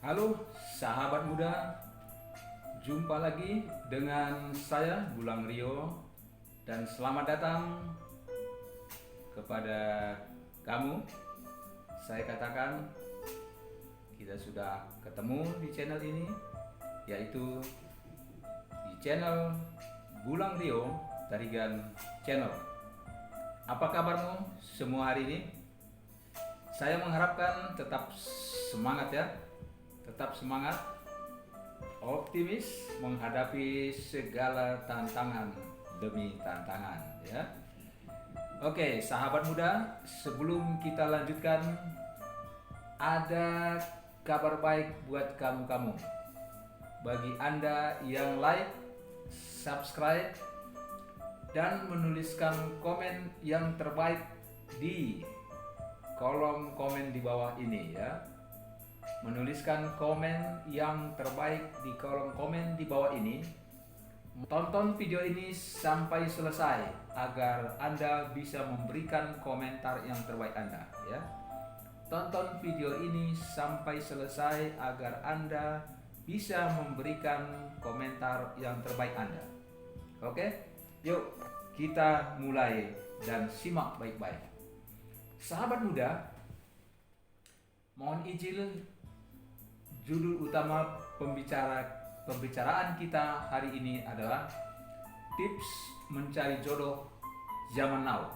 Halo sahabat muda, jumpa lagi dengan saya Bulang Rio dan selamat datang kepada kamu. Saya katakan kita sudah ketemu di channel ini, yaitu di channel Bulang Rio Tarigan Channel. Apa kabarmu semua hari ini? Saya mengharapkan tetap semangat ya. Tetap semangat, optimis menghadapi segala tantangan demi tantangan ya. Oke, sahabat muda, sebelum kita lanjutkan, ada kabar baik buat kamu-kamu. Bagi Anda yang like, subscribe, dan menuliskan komen yang terbaik di kolom komen di bawah ini ya. Menuliskan komen yang terbaik di kolom komen di bawah ini. Tonton video ini sampai selesai agar Anda bisa memberikan komentar yang terbaik Anda ya. Tonton video ini sampai selesai agar Anda bisa memberikan komentar yang terbaik Anda. Oke? Yuk kita mulai dan simak baik-baik. Sahabat muda, mohon izin, judul utama pembicaraan kita hari ini adalah tips mencari jodoh zaman now,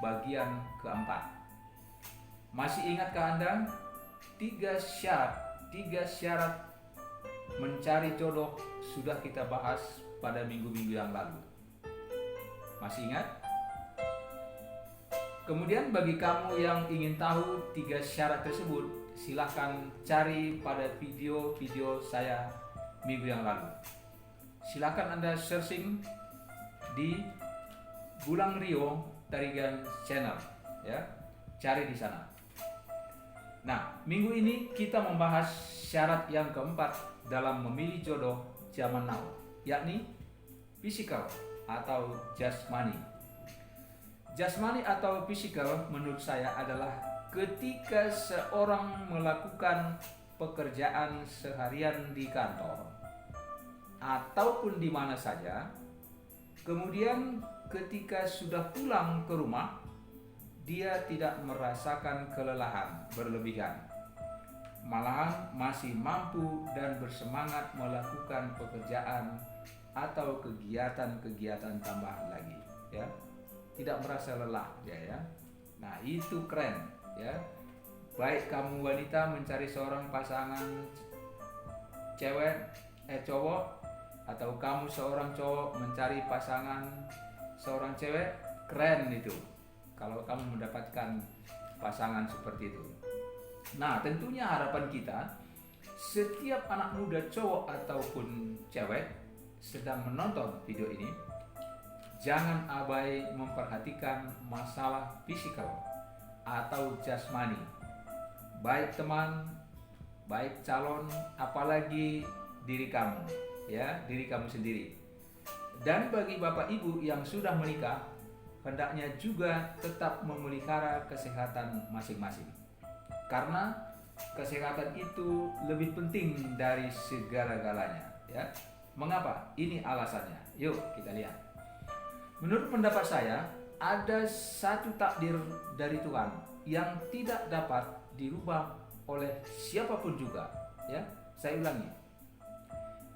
bagian keempat. Masih ingatkah Anda tiga syarat mencari jodoh sudah kita bahas pada minggu-minggu yang lalu? Masih ingat? Kemudian bagi kamu yang ingin tahu tiga syarat tersebut, silahkan cari pada video-video saya minggu yang lalu. Silahkan Anda searching di Bulang Rio Tarigan Channel ya. Cari di sana. Nah, minggu ini kita membahas syarat yang keempat dalam memilih jodoh zaman now, yakni physical atau jasmani. Jasmani atau physical menurut saya adalah ketika seorang melakukan pekerjaan seharian di kantor ataupun di mana saja, kemudian ketika sudah pulang ke rumah, dia tidak merasakan kelelahan berlebihan, malahan masih mampu dan bersemangat melakukan pekerjaan atau kegiatan-kegiatan tambahan lagi ya. Tidak merasa lelah dia ya. Nah, itu keren ya. Baik kamu wanita mencari seorang pasangan cowok, atau kamu seorang cowok mencari pasangan seorang cewek, keren itu kalau kamu mendapatkan pasangan seperti itu. Nah, tentunya harapan kita setiap anak muda cowok ataupun cewek sedang menonton video ini, jangan abai memperhatikan masalah fisikal atau jasmani, baik teman, baik calon, apalagi diri kamu ya, diri kamu sendiri. Dan bagi bapak ibu yang sudah menikah, hendaknya juga tetap memelihara kesehatan masing-masing, karena kesehatan itu lebih penting dari segala-galanya ya. Mengapa? Ini alasannya. Yuk kita lihat. Menurut pendapat saya, ada satu takdir dari Tuhan yang tidak dapat dirubah oleh siapapun juga ya. Saya ulangi.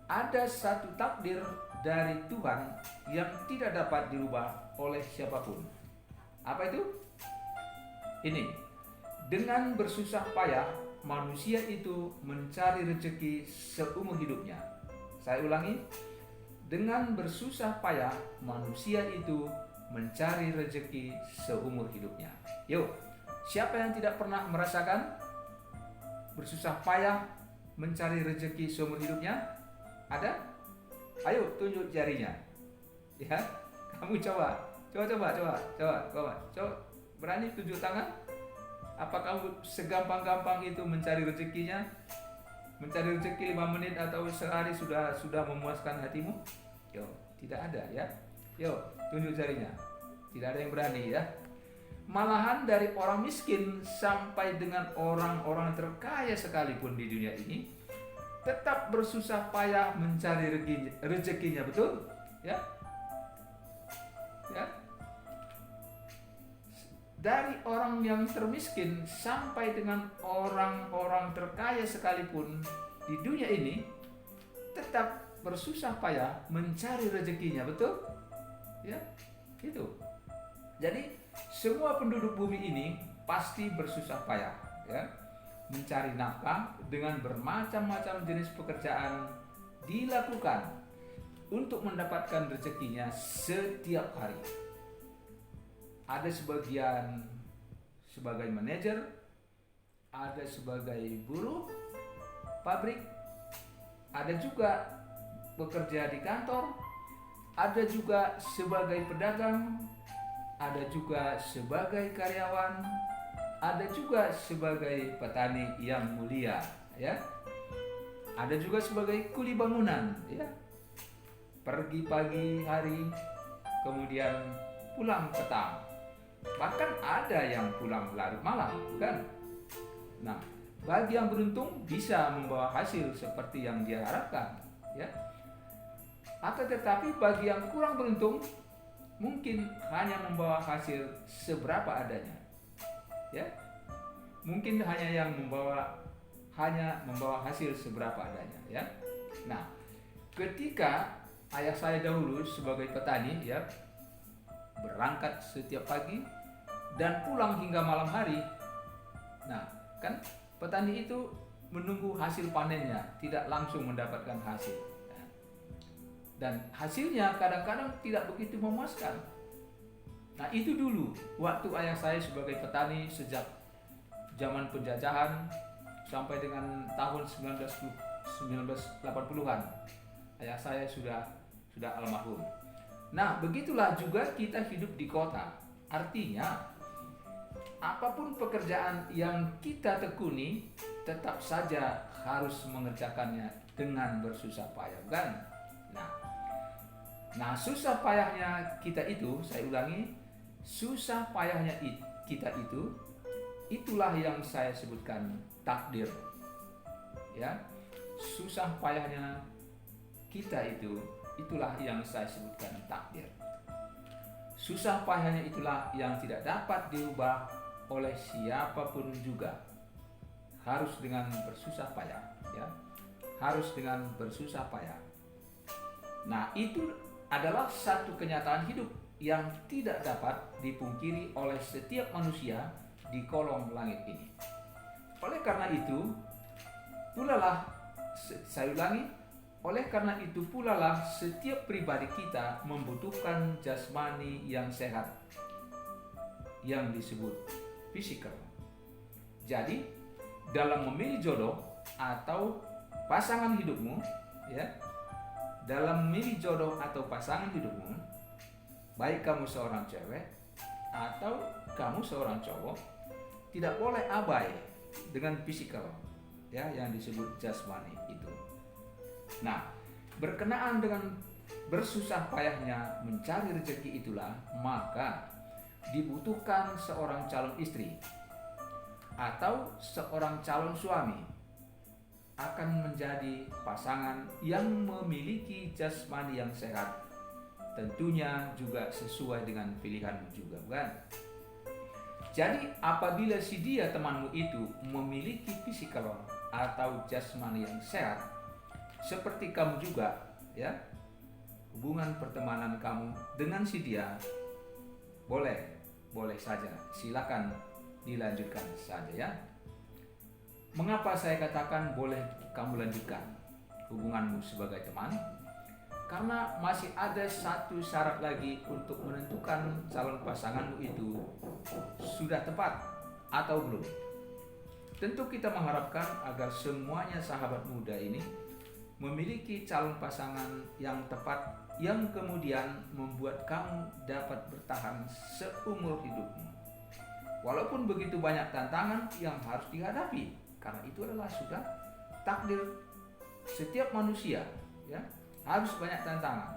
Ada satu takdir dari Tuhan yang tidak dapat dirubah oleh siapapun. Apa itu? Ini. Dengan bersusah payah manusia itu mencari rezeki seumur hidupnya. Saya ulangi. Dengan bersusah payah manusia itu mencari rezeki seumur hidupnya. Yuk, siapa yang tidak pernah merasakan bersusah payah mencari rezeki seumur hidupnya? Ada? Ayo tunjuk jarinya. Ya, kamu coba. Berani tunjuk tangan? Apa kamu segampang-gampang itu mencari rezekinya? Mencari rezeki 5 menit atau sehari sudah memuaskan hatimu? Yo, tidak ada ya. Yo, tunjuk jarinya. Tidak ada yang berani ya. Malahan dari orang miskin sampai dengan orang-orang terkaya sekalipun di dunia ini, tetap bersusah payah mencari rezekinya, betul? Ya, ya. Dari orang yang termiskin sampai dengan orang-orang terkaya sekalipun di dunia ini tetap bersusah payah mencari rezekinya, betul? Ya, itu. Jadi semua penduduk bumi ini pasti bersusah payah, ya, mencari nafkah dengan bermacam-macam jenis pekerjaan dilakukan untuk mendapatkan rezekinya setiap hari. Ada sebagian sebagai manajer, ada sebagai buruh pabrik, ada juga bekerja di kantor, ada juga sebagai pedagang, ada juga sebagai karyawan, ada juga sebagai petani yang mulia, ya. Ada juga sebagai kuli bangunan, ya. Pergi pagi hari, kemudian pulang petang. Bahkan ada yang pulang larut malam, kan? Nah, bagi yang beruntung bisa membawa hasil seperti yang dia harapkan, ya. Akan tetapi bagi yang kurang beruntung mungkin hanya membawa hasil seberapa adanya, ya. Mungkin hanya membawa hasil seberapa adanya, ya. Nah, ketika ayah saya dahulu sebagai petani, ya, berangkat setiap pagi dan pulang hingga malam hari. Nah, kan petani itu menunggu hasil panennya, tidak langsung mendapatkan hasil. Dan hasilnya kadang-kadang tidak begitu memuaskan. Nah, itu dulu waktu ayah saya sebagai petani sejak zaman penjajahan sampai dengan tahun 1980-an. Ayah saya sudah almarhum. Nah, begitulah juga kita hidup di kota. Artinya, apapun pekerjaan yang kita tekuni, tetap saja harus mengerjakannya dengan bersusah payah, kan? Nah, susah payahnya kita itu, saya ulangi, susah payahnya kita itu, itulah yang saya sebutkan takdir. Ya, susah payahnya kita itu, itulah yang saya sebutkan takdir. Susah payahnya itulah yang tidak dapat diubah oleh siapapun juga. Harus dengan bersusah payah, ya. Harus dengan bersusah payah. Nah, itu adalah satu kenyataan hidup yang tidak dapat dipungkiri oleh setiap manusia di kolong langit ini. Oleh karena itu, saya ulangi, oleh karena itu pula lah setiap pribadi kita membutuhkan jasmani yang sehat, yang disebut fisikal. Jadi, dalam memilih jodoh atau pasangan hidupmu, ya, dalam memilih jodoh atau pasangan hidupmu, baik kamu seorang cewek atau kamu seorang cowok, tidak boleh abai dengan fisikal, ya, yang disebut jasmani itu. Nah, berkenaan dengan bersusah payahnya mencari rezeki itulah, maka dibutuhkan seorang calon istri atau seorang calon suami akan menjadi pasangan yang memiliki jasmani yang sehat, tentunya juga sesuai dengan pilihanmu juga, bukan? Jadi apabila si dia temanmu itu memiliki fisikal atau jasmani yang sehat, seperti kamu juga, ya, hubungan pertemanan kamu dengan si dia boleh saja, silakan dilanjutkan saja, ya. Mengapa saya katakan boleh kamu lanjutkan hubunganmu sebagai teman? Karena masih ada satu syarat lagi untuk menentukan calon pasanganmu itu sudah tepat atau belum. Tentu kita mengharapkan agar semuanya sahabat muda ini memiliki calon pasangan yang tepat, yang kemudian membuat kamu dapat bertahan seumur hidupmu. Walaupun begitu banyak tantangan yang harus dihadapi, karena itu adalah sudah takdir setiap manusia, ya. Harus banyak tantangan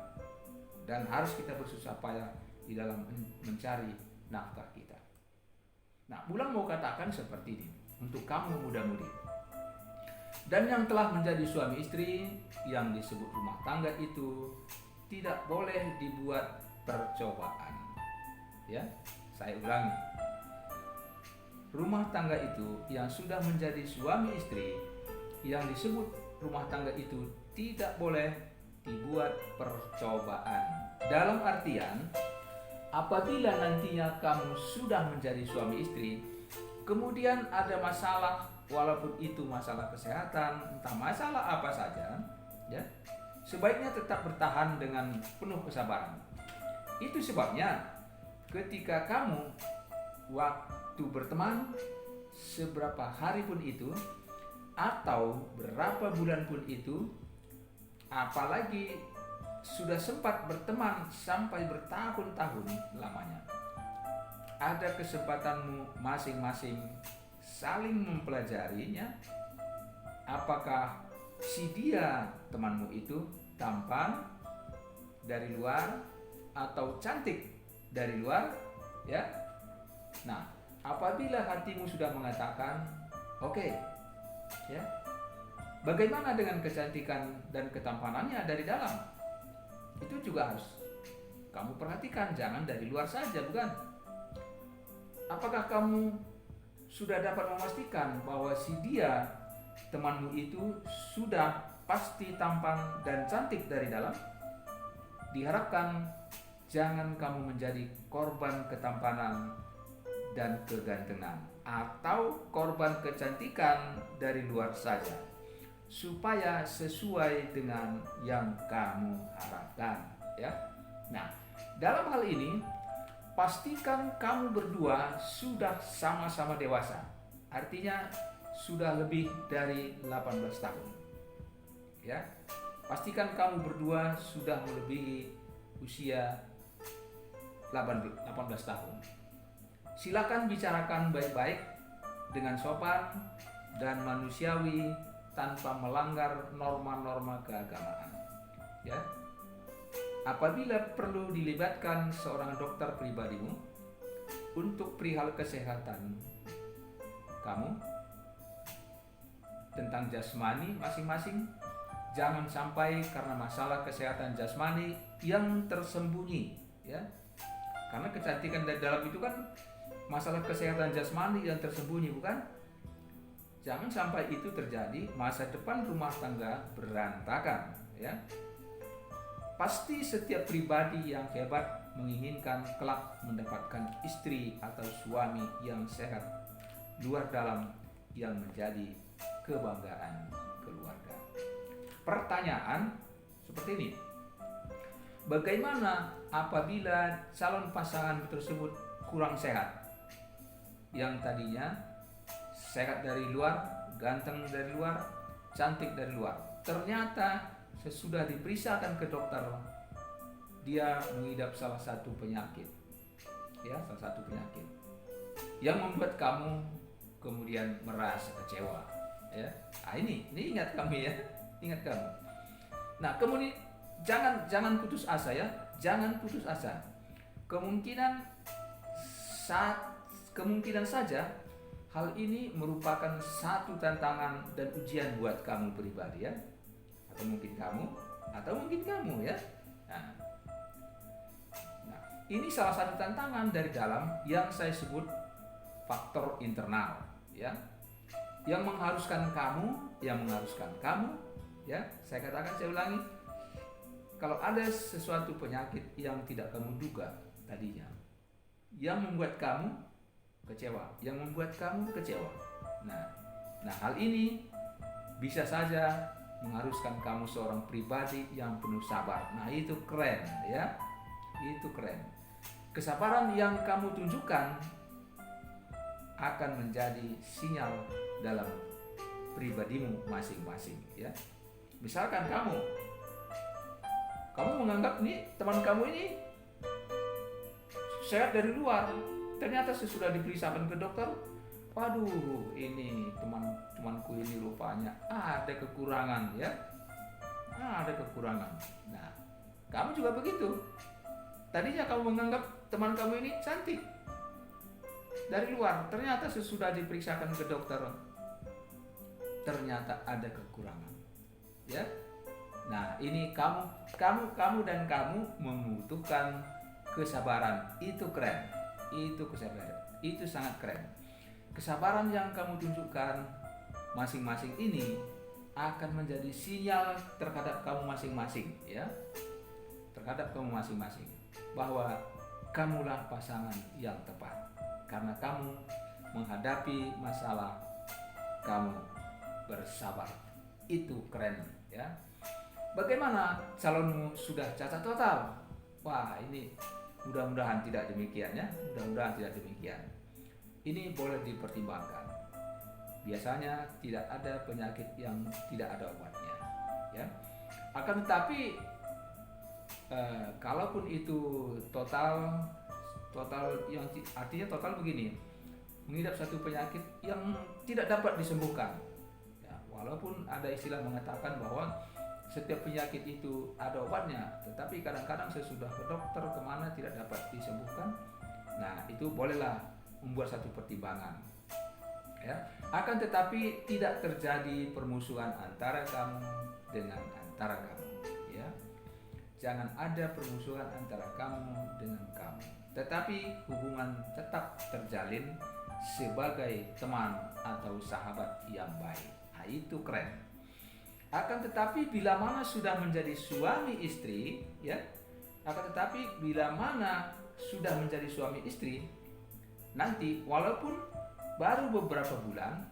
dan harus kita bersusah payah di dalam mencari nafkah kita. Nah, Bulan mau katakan seperti ini untuk kamu muda-mudi. Dan yang telah menjadi suami istri yang disebut rumah tangga itu tidak boleh dibuat percobaan. Ya, saya ulangi. Rumah tangga itu yang sudah menjadi suami istri yang disebut rumah tangga itu tidak boleh dibuat percobaan. Dalam artian, apabila nantinya kamu sudah menjadi suami istri, kemudian ada masalah, walaupun itu masalah kesehatan, entah masalah apa saja, ya, sebaiknya tetap bertahan dengan penuh kesabaran. Itu sebabnya ketika kamu waktu berteman, seberapa hari pun itu, atau berapa bulan pun itu, apalagi sudah sempat berteman sampai bertahun-tahun lamanya, ada kesempatanmu masing-masing saling mempelajarinya. Apakah si dia temanmu itu tampan dari luar atau cantik dari luar, ya. Nah, apabila hatimu sudah mengatakan oke, ya, bagaimana dengan kecantikan dan ketampanannya dari dalam? Itu juga harus kamu perhatikan, jangan dari luar saja, bukan? Apakah kamu sudah dapat memastikan bahwa si dia temanmu itu sudah pasti tampan dan cantik dari dalam? Diharapkan jangan kamu menjadi korban ketampanan dan kegantengan atau korban kecantikan dari luar saja, supaya sesuai dengan yang kamu harapkan, ya. Nah, dalam hal ini pastikan kamu berdua sudah sama-sama dewasa. Artinya sudah lebih dari 18 tahun. Ya. Pastikan kamu berdua sudah melebihi usia 18 tahun. Silakan bicarakan baik-baik dengan sopan dan manusiawi tanpa melanggar norma-norma keagamaan. Ya. Apabila perlu dilibatkan seorang dokter pribadimu untuk perihal kesehatan kamu tentang jasmani masing-masing, jangan sampai karena masalah kesehatan jasmani yang tersembunyi, ya. Karena kecantikan dari dalam itu kan masalah kesehatan jasmani yang tersembunyi, bukan? Jangan sampai itu terjadi, masa depan rumah tangga berantakan, ya. Pasti setiap pribadi yang hebat menginginkan kelak mendapatkan istri atau suami yang sehat, luar dalam, yang menjadi kebanggaan keluarga. Pertanyaan seperti ini: bagaimana apabila calon pasangan tersebut kurang sehat? Yang tadinya sehat dari luar, ganteng dari luar, cantik dari luar, ternyata sesudah diperiksakan ke dokter, dia mengidap salah satu penyakit, ya, salah satu penyakit yang membuat kamu kemudian merasa kecewa, ya. Nah, ini ingat kami, ya, ingat kamu. Nah, kemudian jangan putus asa, ya, jangan putus asa. Kemungkinan saja hal ini merupakan satu tantangan dan ujian buat kamu pribadi, ya. Atau mungkin kamu, ya. Nah, ini salah satu tantangan dari dalam yang saya sebut faktor internal, ya, yang mengharuskan kamu, ya. Saya ulangi, kalau ada sesuatu penyakit yang tidak kamu duga tadinya, yang membuat kamu kecewa, Nah, hal ini bisa saja mengharuskan kamu seorang pribadi yang penuh sabar. Nah, itu keren, ya. Itu keren. Kesabaran yang kamu tunjukkan akan menjadi sinyal dalam pribadimu masing-masing, ya. Misalkan kamu menganggap nih teman kamu ini sehat dari luar, ternyata sesudah diperiksakan ke dokter, waduh, ini temanku ini rupanya ada kekurangan, ya. Ada kekurangan. Nah, kamu juga begitu. Tadinya kamu menganggap teman kamu ini cantik dari luar, ternyata sesudah diperiksakan ke dokter, ternyata ada kekurangan. Ya. Nah, ini kamu dan kamu membutuhkan kesabaran. Itu keren. Itu kesabaran. Itu sangat keren. Kesabaran yang kamu tunjukkan masing-masing ini akan menjadi sinyal terhadap kamu masing-masing, ya. Terhadap kamu masing-masing bahwa kamulah pasangan yang tepat. Karena kamu menghadapi masalah, kamu bersabar. Itu keren, ya. Bagaimana calonmu sudah cacat total? Wah, ini mudah-mudahan tidak demikian, ya. Mudah-mudahan tidak demikian. Ini boleh dipertimbangkan. Biasanya tidak ada penyakit yang tidak ada obatnya, ya. Akan tetapi kalaupun itu total yang artinya total begini, mengidap satu penyakit yang tidak dapat disembuhkan, ya, walaupun ada istilah mengatakan bahwa setiap penyakit itu ada obatnya, tetapi kadang-kadang sesudah ke dokter kemana tidak dapat disembuhkan. Nah, itu bolehlah membuat satu pertimbangan, ya. Akan tetapi tidak terjadi permusuhan antara kamu dengan antara kamu, ya. Jangan ada permusuhan antara kamu dengan kamu, tetapi hubungan tetap terjalin sebagai teman atau sahabat yang baik. Nah, itu keren. Akan tetapi bila mana sudah menjadi suami istri, ya. Akan tetapi bila mana sudah menjadi suami istri, nanti walaupun baru beberapa bulan,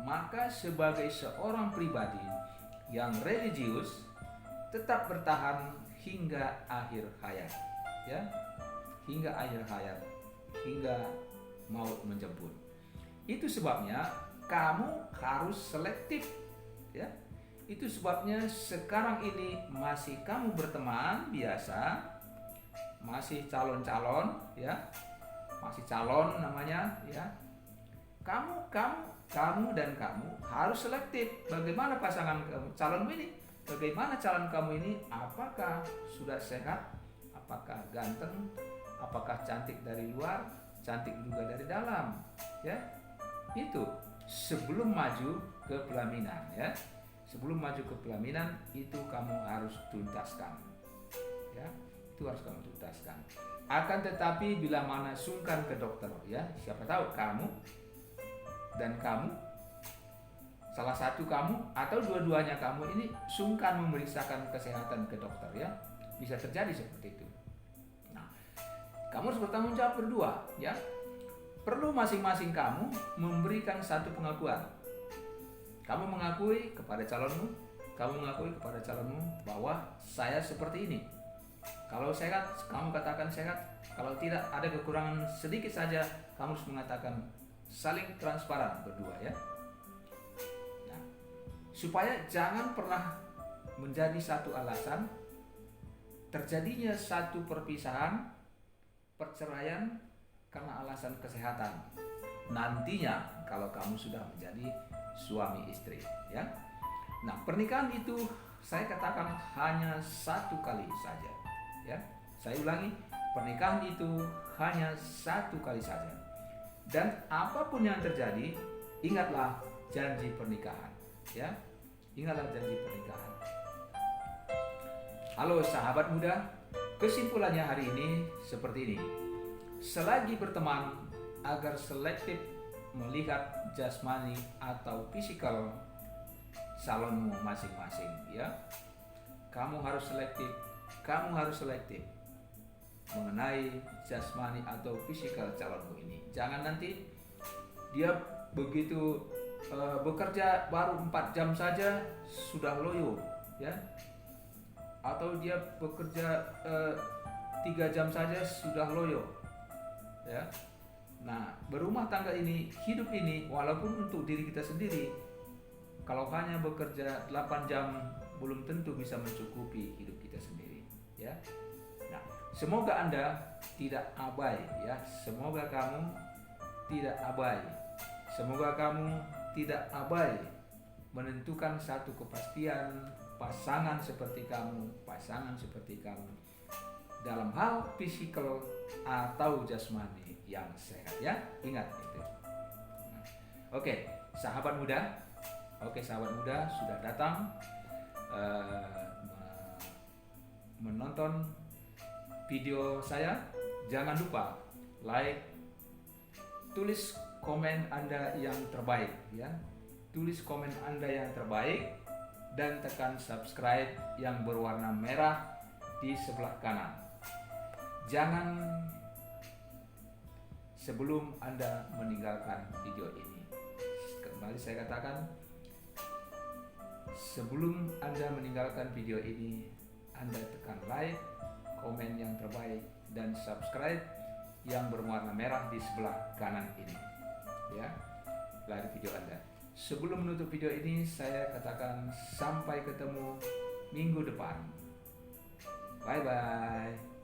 maka sebagai seorang pribadi yang religius tetap bertahan hingga akhir hayat, ya. Hingga akhir hayat, hingga maut menjemput. Itu sebabnya kamu harus selektif, ya. Itu sebabnya sekarang ini masih kamu berteman biasa, masih calon-calon, ya. Masih calon namanya, ya. Kamu dan kamu harus selektif. Bagaimana pasangan calonmu ini? Bagaimana calon kamu ini? Apakah sudah sehat? Apakah ganteng? Apakah cantik dari luar? Cantik juga dari dalam? Ya, itu sebelum maju ke pelaminan, ya. Sebelum maju ke pelaminan itu kamu harus tuntaskan, ya. Itu harus kamu tuntaskan. Akan tetapi bila mana sungkan ke dokter, ya, siapa tahu kamu dan kamu, salah satu kamu atau dua-duanya kamu ini sungkan memeriksakan kesehatan ke dokter, ya. Bisa terjadi seperti itu. Nah, kamu harus bertanggung jawab berdua, ya. Perlu masing-masing kamu memberikan satu pengakuan. Kamu mengakui kepada calonmu, bahwa saya seperti ini. Kalau sehat, kamu katakan sehat. Kalau tidak, ada kekurangan sedikit saja, kamu harus mengatakan, saling transparan berdua, ya. Nah, supaya jangan pernah menjadi satu alasan terjadinya satu perpisahan, perceraian karena alasan kesehatan. Nantinya kalau kamu sudah menjadi suami istri, ya. Nah, pernikahan itu saya katakan hanya satu kali saja, ya. Saya ulangi, pernikahan itu hanya satu kali saja. Dan apapun yang terjadi, ingatlah janji pernikahan, ya. Ingatlah janji pernikahan. Halo sahabat muda, kesimpulannya hari ini seperti ini. Selagi berteman, agar selektif melihat jasmani atau fisikal calonmu masing-masing, ya. Kamu harus selektif mengenai jasmani atau fisikal calonmu ini. Jangan nanti dia begitu bekerja baru 4 jam saja sudah loyo, ya. Atau dia bekerja 3 jam saja sudah loyo, ya. Nah, berumah tangga ini, hidup ini, walaupun untuk diri kita sendiri, kalau hanya bekerja 8 jam belum tentu bisa mencukupi hidup kita sendiri, ya. Nah, semoga Anda tidak abai, ya. Semoga kamu tidak abai. Semoga kamu tidak abai menentukan satu kepastian pasangan seperti kamu dalam hal fisikal atau jasmani yang sehat, ya. Ingat itu. Nah, oke, sahabat muda, Oke sahabat muda, sudah datang menonton video saya. Jangan lupa like, tulis komen Anda yang terbaik ya. Tulis komen Anda yang terbaik dan tekan subscribe yang berwarna merah di sebelah kanan. Jangan sebelum Anda meninggalkan video ini. Kembali saya katakan, sebelum Anda meninggalkan video ini, Anda tekan like, komen yang terbaik, dan subscribe yang berwarna merah di sebelah kanan ini. Ya, like video Anda. Sebelum menutup video ini, saya katakan sampai ketemu minggu depan. Bye-bye.